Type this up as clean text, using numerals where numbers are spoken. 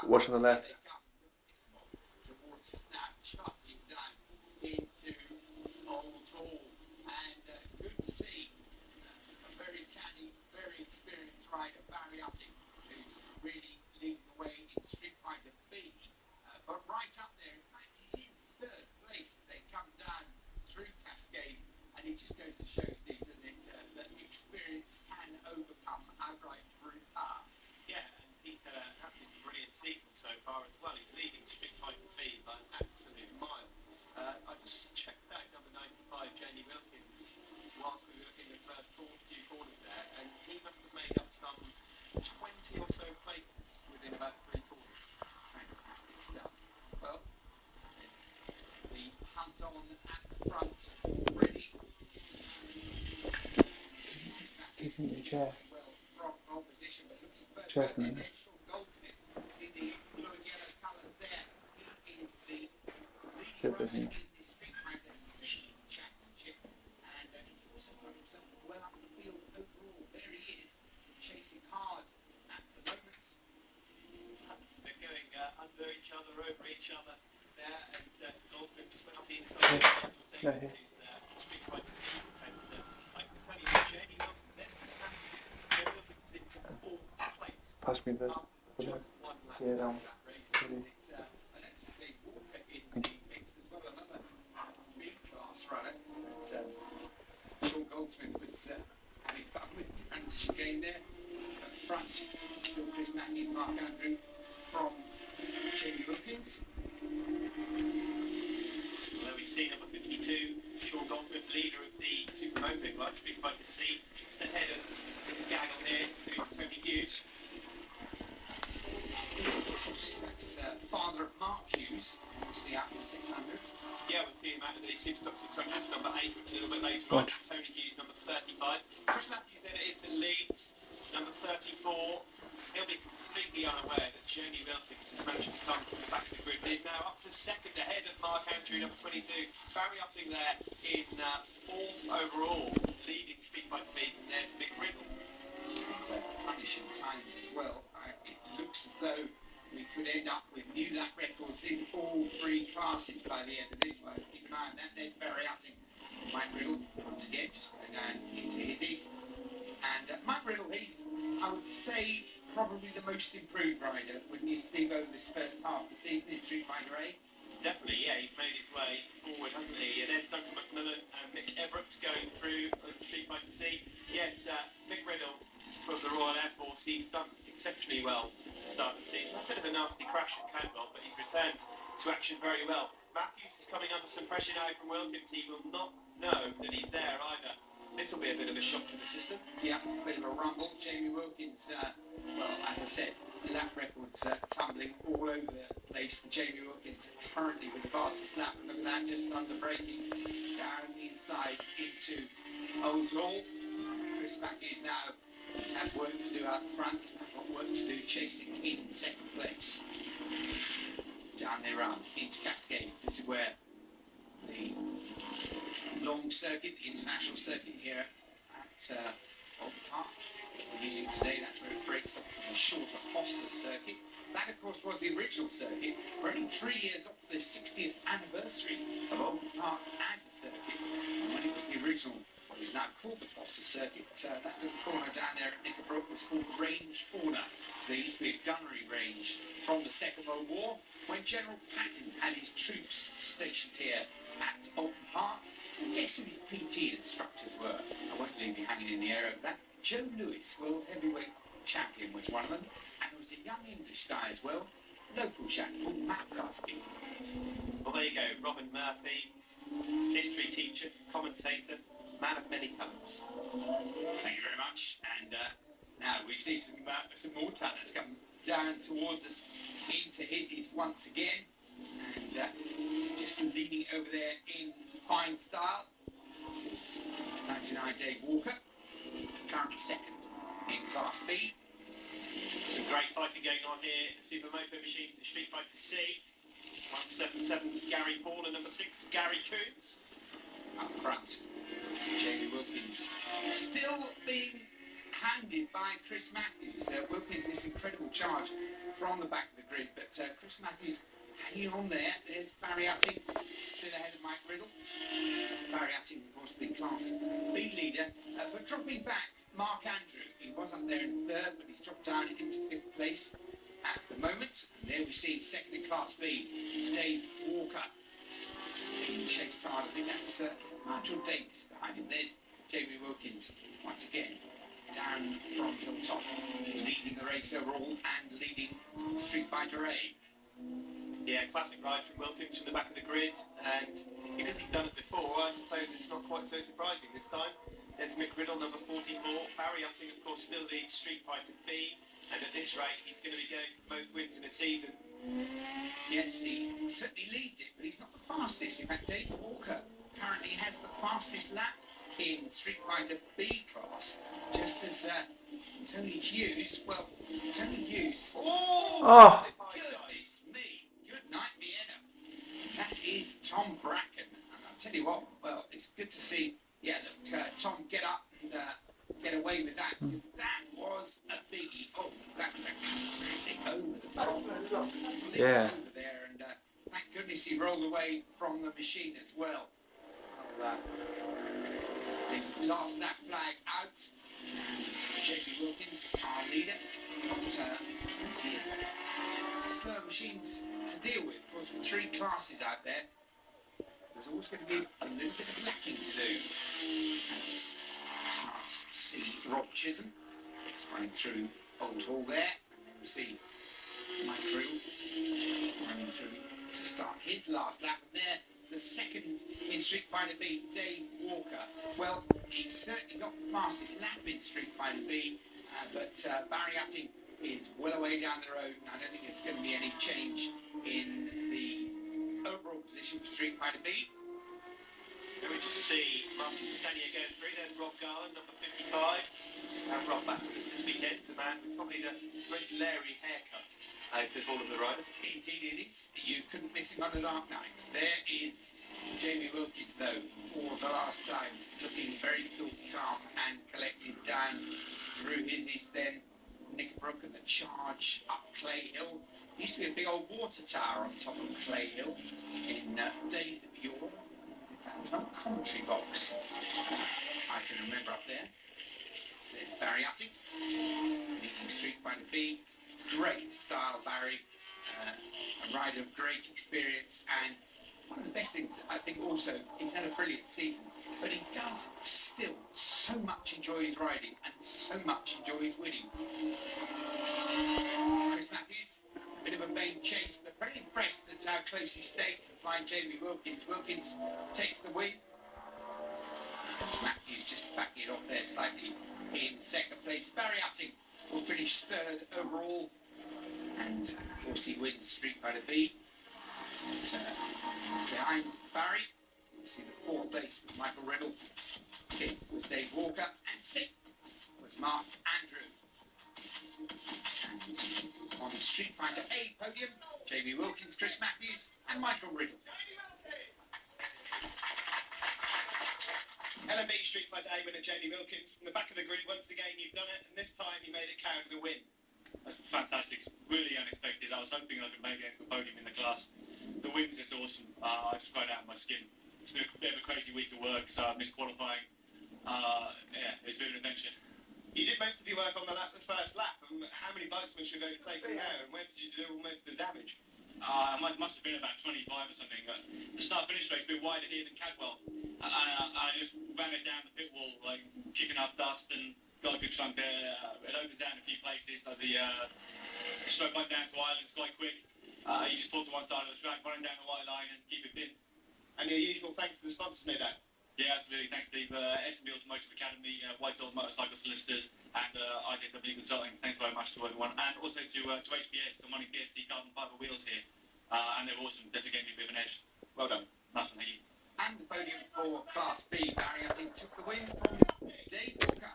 Watch on the left. Chair. Chair for me. Chair for me. Under each other, over each other there, and Goldman just went up the inside. No, here. Street Fighter B, and I can tell you that Jamie Wilkins is into all plates. Pass me the Just one lap. yeah, down. Thank you. Sean Goldsmith was having fun with the chicane there. At front, still Chris Matthews, Mark Andrew from Jamie Wilkins. Although we've seen number 52, Sean Goldsmith, leader of the Supermoto Club, Street Fighter C, just ahead of this gaggle here, Tony Hughes. Of course, that's father of Mark Hughes, obviously out in the 600. Yeah, we'll see him out in the Superstock 600, it's number 8, a little bit later on. Tony Hughes, number 35. Chris Matthews then is the lead, number 34. He'll be completely unaware that Jamie Wilkins has managed to come from the back of the grid. He's now up to second ahead of Mark Andrew, number 22. Barry Utting there in fourth overall, leading Street Fighter B's, and there's Mick Riddle. And punishing times as well. It looks as though we could end up with new lap records in all three classes by the end of this one. Keep in mind that there's Barry Utting. Mike Riddle, once again, just going down into his east. And Mike Riddle, he's, I would say, probably the most improved rider, wouldn't you, Steve, over this first half of the season in Street Fighter A? Definitely, yeah, he's made his way forward, hasn't he? There's Duncan McMillan and Mick Everett going through Street Fighter C. Yes, Mick Riddle from the Royal Air Force, he's done exceptionally well since the start of the season. A bit of a nasty crash at Cantwell, but he's returned to action very well. Matthews is coming under some pressure now from Wilkins. He will not know that he's there either. This will be a bit of a shock to the system. Yeah, a bit of a rumble. Jamie Wilkins, well, as I said, lap records tumbling all over the place. Jamie Wilkins currently with the fastest lap. Look at that, just under braking down the inside into Oulton. Chris Matthews now has had work to do out front, got work to do chasing in second place. Down their run into Cascades. This is where the long circuit, the international circuit here at Oulton Park we're using today, that's where it breaks off from the shorter Foster circuit. That, of course, was the original circuit. We're only 3 years off the 60th anniversary of Oulton Park as a circuit. And when it was the original, what is now called the Foster circuit, that little corner down there at Knickerbrook was called the Range Corner. So there used to be a gunnery range from the Second World War. When General Patton had his troops stationed here at Oulton Park, guess who his PT instructors were? I won't leave you hanging in the air over that. Joe Lewis, world heavyweight champion, was one of them, and there was a young English guy as well, local chap called Matt Busby. Well, there you go, Robin Murphy, history teacher, commentator, man of many talents. Thank you very much, and now we see some more talents come down towards us into Hizzies once again, and just leaning over there in fine style is 99 Dave Walker, currently second in Class B. Some great fighting going on here in the Supermoto machines at Street Fighter C. 177 Gary Paul and number 6 Gary Coombs. Up front, Jamie Wilkins still being handed by Chris Matthews. Wilkins, this incredible charge from the back of the grid, but Chris Matthews hanging on there. There's Barry Utting, still ahead of Mike Riddle. Barry Utting, of course, the Class B leader. But dropping back, Mark Andrew. He was up there in third, but he's dropped down into fifth place at the moment. And there we see second in Class B, Dave Walker. Being chased hard. I think that's Nigel Davis behind him. There's Jamie Wilkins once again down from Hilltop, leading the race overall and leading Street Fighter A. Yeah, classic ride from Wilkins from the back of the grid, and because he's done it before, I suppose it's not quite so surprising this time. There's Mick Riddle, number 44. Barry Utting, of course, still leads Street Fighter B, and at this rate, he's going to be going for most wins in a season. Yes, he certainly leads it, but he's not the fastest. In fact, Dave Walker apparently has the fastest lap in Street Fighter B class, just as Tony Hughes. Well, Tony Hughes. Oh! Goodness me! Good night, Vienna. That is Tom Bracken. And I'll tell you what. Well, it's good to see. Yeah, look, Tom get up and get away with that, because that was a biggie. Oh, that was a classic over the top. Yeah. Over there, and thank goodness he rolled away from the machine as well. The last lap flag out, and Jamie Wilkins, our leader, got plenty of slow machines to deal with. Of course, with three classes out there, there's always going to be a little bit of lacking to do. That's Class C Rob Chisholm. It's running through Old Hall there, and then we see Mike Riddle running through to start his last lap, and there the second in Street Fighter B, Dave Walker. Well, he's certainly got the fastest lap in Street Fighter B, but Barry Utting is well away down the road, and I don't think there's going to be any change in the overall position for Street Fighter B. Then we just see Martin Stanier going through. There's Rob Garland, number 55. Let's have Rob back with us this weekend. The man with probably the most leery haircut out of all of the riders. Indeed it is. You couldn't miss him on the dark nights. There is Jamie Wilkins, though, for the last time, looking very cool, calm and collected down through his east then. Knickerbrook and the charge up Clay Hill. Used to be a big old water tower on top of Clay Hill in days of yore. In fact, there was no commentary box I can remember up there. There's Barry Utting, leading Street Fighter B. Great style, Barry. A rider of great experience, and one of the best things, I think, also, he's had a brilliant season, but he does still so much enjoy his riding and so much enjoy his winning. Chris Matthews, a bit of a vain chase, but very impressed at how close he stayed to the flying Jamie Wilkins. Wilkins takes the win. Matthews just backing it off there slightly in second place. Barry Utting will finish third overall, and of course he wins Street Fighter B. And, behind Barry, you see the fourth place was Michael Riddle, fifth was Dave Walker, and sixth was Mark Andrew. And on the Street Fighter A podium, Jamie Wilkins, Chris Matthews, and Michael Riddle. LMB Street Fighter A winner Jamie Wilkins. From the back of the grid, once again you've done it, and this time you made it count with a win. That's fantastic. It's really unexpected. I was hoping I could make it to the podium in the class. The win's just awesome. I just cried out of my skin. It's been a bit of a crazy week of work, so I missed qualifying. Yeah, it's been an adventure. You did most of your work on the first lap. How many bikes was you going to take from there, and where did you do most of the damage? Must have been about 25 or something. The start-finish race a bit wider here than Cadwell. I just ran it down the pit wall, like kicking up dust, and got a good chunk there. It opened down a few places, so the straight back down to Ireland's quite quick. You just pull to one side of the track, run down the white line, and keep it thin. And your usual thanks to the sponsors, no doubt. Yeah, absolutely. Thanks, Steve. S&B Automotive Academy, Whitehall Motorcycle Solicitors, and IJW Consulting. Thanks very much to everyone, and also to HPS, the running PSD carbon fibre wheels here. And they're awesome. Definitely gave me a bit of an edge. Well done. Nice one, thank you. And the podium for Class B, Barry Utting took the win from Dave Walker.